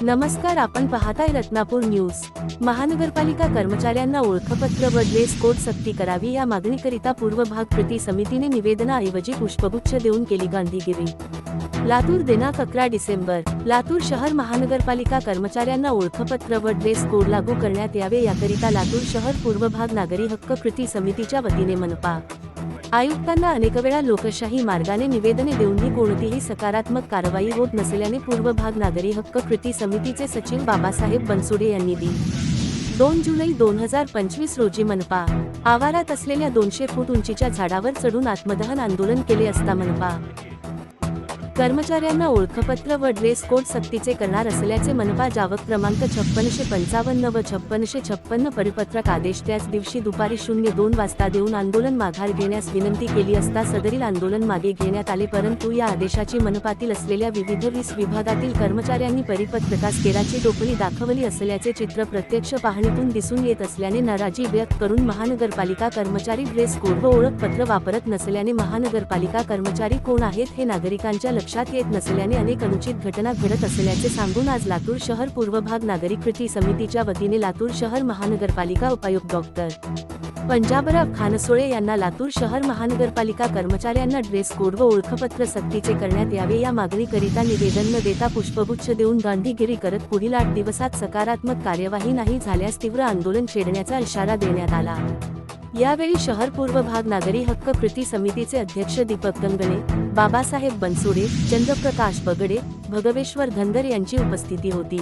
नमस्कार, आपण पाहताय रत्नापूर न्यूज। महानगरपालिका कर्मचाऱ्यांना ओळखपत्र व ड्रेस कोड सक्ती करावी या मागणीकरिता पूर्व भाग कृती समितीने निवेदनाऐवजी पुष्पगुच्छ देऊन केली गांधीगिरी। लातूर दिनांक 11 डिसेंबर। लातूर शहर महानगरपालिका कर्मचाऱ्यांना ओळखपत्र व ड्रेस कोड लागू करण्यात यावे याकरिता लातूर शहर पूर्व भाग नागरी हक्क कृती समितीच्या वतीने मनपा आयुक्तांना अनेक वेळा लोकशाही मार्गाने निवेदने देऊनही कोणतीही सकारात्मक कारवाई होत नसल्याने पूर्व भाग नागरी हक्क कृती समितीचे सचिव बाबासाहेब बनसोडे यांनी 2 जुलै 2025 रोजी मनपा आवारात असलेल्या 200 फूट उंचीच्या झाडावर चढून आत्मदहन आंदोलन केले असता मनपा कर्मचाऱ्यांना ओळखपत्र व ड्रेस कोड सक्तीचे करणार असल्याचे मनपा जावक क्रमांक 5655 व 5656 परिपत्रक आदेश त्याच दिवशी दुपारी 02 वाजता देऊन आंदोलन माघार घेण्यास विनंती केली असता सदरील आंदोलन मागे घेण्यात आले, परंतु या आदेशाची मनपातील असलेल्या विविध 20 विभागातील कर्मचाऱ्यांनी परिपत्रकास केराची टोपली दाखवली असल्याचे चित्र प्रत्यक्ष पाहणीतून दिसून येत असल्याने नाराजी व्यक्त करून महानगरपालिका कर्मचारी ड्रेस कोड व ओळखपत्र वापरत नसल्याने महानगरपालिका कर्मचारी कोण आहेत हे नागरिकांच्या लक्षात येत नसल्याने अनेक अनुचित घटना घडत असल्याचे सांगून आज लातूर शहर पूर्व भाग नागरी कृती समितीच्या वतीने लातूर शहर महानगरपालिका उपायुक्त डॉक्टर पंजाबराव खानसोळे यांना लातूर शहर महानगरपालिका कर्मचाऱ्यांना ड्रेस कोड व ओळखपत्र सक्तीचे करण्यात यावे या मागणीकरिता निवेदन न देता पुष्पगुच्छ देऊन गांधीगिरी करत पुढील 8 दिवसात सकारात्मक कार्यवाही नाही झाल्यास तीव्र आंदोलन छेडण्याचा इशारा देण्यात आला। यावेळी शहर पूर्व भाग नागरी हक्क कृती समितीचे अध्यक्ष दीपक गंगणे, बाबासाहेब बनसोडे, चंद्रप्रकाश बगडे, भगवेश्वर धनगर यांची उपस्थिती होती।